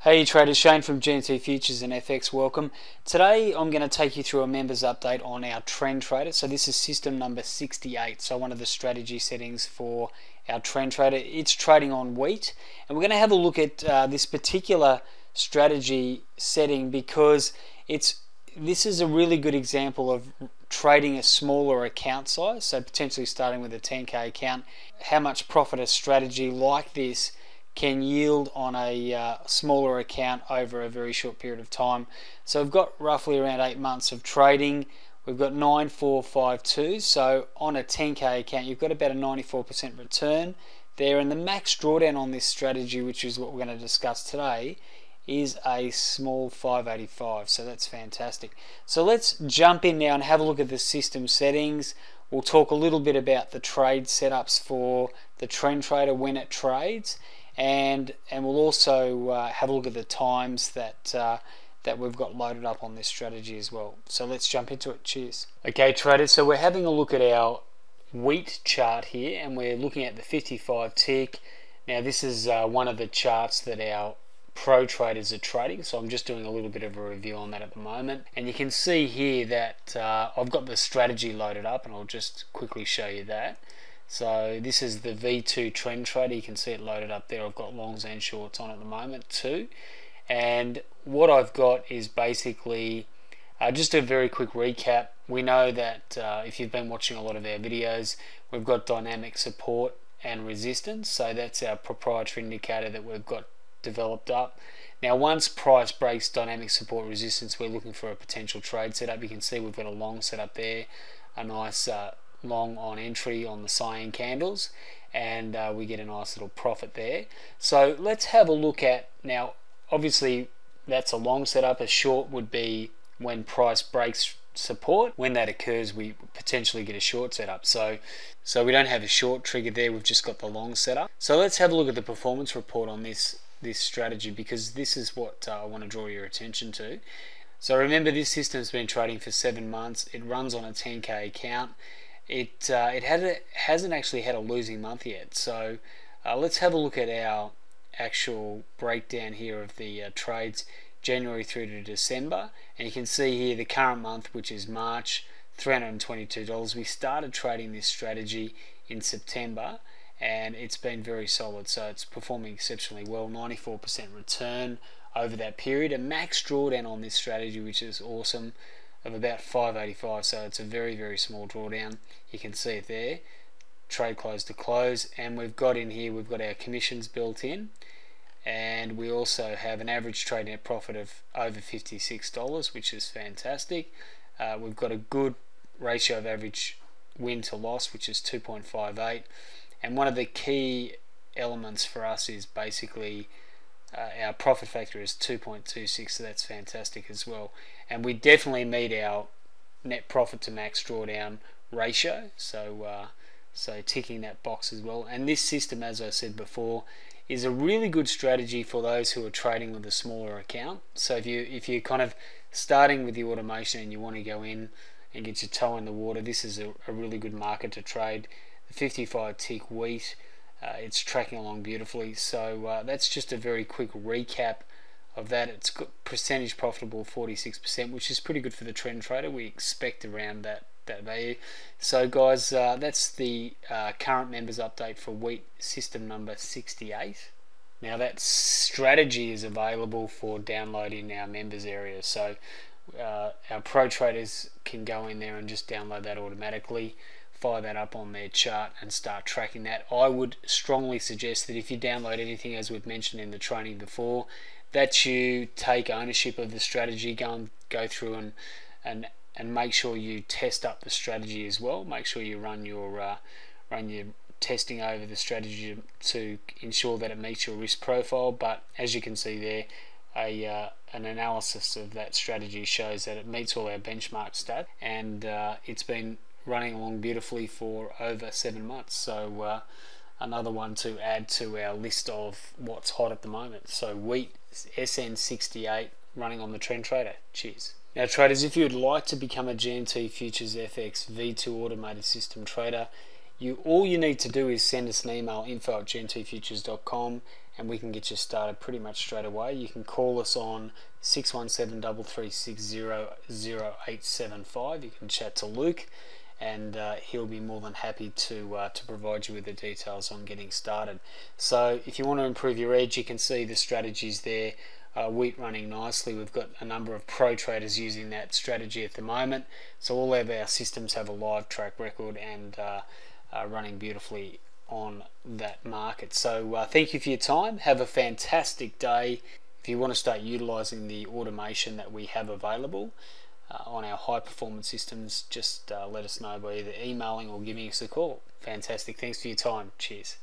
Hey traders, Shane from GMT Futures and FX, welcome. Today I'm going to take you through a members update on our Trend Trader. So this is system number 68, so one of the strategy settings for our Trend Trader. It's trading on wheat, and we're going to have a look at this particular strategy setting because this is a really good example of trading a smaller account size, so potentially starting with a 10k account, how much profit a strategy like this can yield on a smaller account over a very short period of time. So we've got roughly around 8 months of trading. We've got 9452, so on a 10k account you've got about a 94% return there, and the max drawdown on this strategy, which is what we're going to discuss today, is a small 585, so that's fantastic. So let's jump in now and have a look at the system settings. We'll talk a little bit about the trade setups for the Trend Trader when it trades, and we'll also have a look at the times that we've got loaded up on this strategy as well. So let's jump into it. Cheers. Okay traders, so we're having a look at our wheat chart here, and we're looking at the 55 tick. Now this is one of the charts that our pro traders are trading, so I'm just doing a little bit of a review on that at the moment, and you can see here that I've got the strategy loaded up, and I'll just quickly show you that. So this is the V2 Trend Trader. You can see it loaded up there. I've got longs and shorts on at the moment too, and what I've got is basically just a very quick recap. We know that if you've been watching a lot of our videos, we've got dynamic support and resistance, so that's our proprietary indicator that we've got developed up. Now once price breaks dynamic support resistance, we're looking for a potential trade setup. You can see we've got a long setup there, a nice long on entry on the cyan candles, and we get a nice little profit there. So let's have a look at, now obviously that's a long setup. A short would be when price breaks support. When that occurs, we potentially get a short setup. So we don't have a short trigger there, we've just got the long setup. So let's have a look at the performance report on this strategy, because this is what I want to draw your attention to. So remember, this system's been trading for 7 months. It runs on a 10k account. It hasn't actually had a losing month yet. So let's have a look at our actual breakdown here of the trades January through to December, and you can see here the current month, which is March, $322. We started trading this strategy in September, and it's been very solid, so it's performing exceptionally well. 94% return over that period, a max drawdown on this strategy, which is awesome, of about 585, so it's a very small drawdown. You can see it there, trade close to close, and we've got in here, we've got our commissions built in, and we also have an average trade net profit of over $56, which is fantastic. We've got a good ratio of average win to loss, which is 2.58, and one of the key elements for us is basically our profit factor is 2.26, so that's fantastic as well. And we definitely meet our net profit to max drawdown ratio, so ticking that box as well. And this system, as I said before, is a really good strategy for those who are trading with a smaller account. So if you're kind of starting with the automation and you want to go in and get your toe in the water, this is a really good market to trade. The 55 tick wheat, it's tracking along beautifully. So that's just a very quick recap of that. It's got percentage profitable 46%, which is pretty good for the Trend Trader. We expect around that value. So guys, that's the current members update for wheat system number 68. Now that strategy is available for download in our members area, so our pro traders can go in there and just download that automatically, fire that up on their chart and start tracking that. I would strongly suggest that if you download anything, as we've mentioned in the training before, that you take ownership of the strategy, go through and make sure you test up the strategy as well. Make sure you run your testing over the strategy to ensure that it meets your risk profile. But as you can see there, an analysis of that strategy shows that it meets all our benchmark stats, and it's been running along beautifully for over 7 months. So another one to add to our list of what's hot at the moment. So wheat SN68 running on the Trend Trader. Cheers. Now traders, if you would like to become a GMT Futures FX V2 automated system trader, all you need to do is send us an email, info@gmtfutures.com, and we can get you started pretty much straight away. You can call us on 617-336-0875. You can chat to Luke, and he'll be more than happy to provide you with the details on getting started. So if you want to improve your edge, you can see the strategies there. Wheat running nicely. We've got a number of pro traders using that strategy at the moment, so all of our systems have a live track record and are running beautifully on that market. So thank you for your time. Have a fantastic day. If you want to start utilizing the automation that we have available on our high performance systems, just let us know by either emailing or giving us a call. Fantastic. Thanks for your time. Cheers.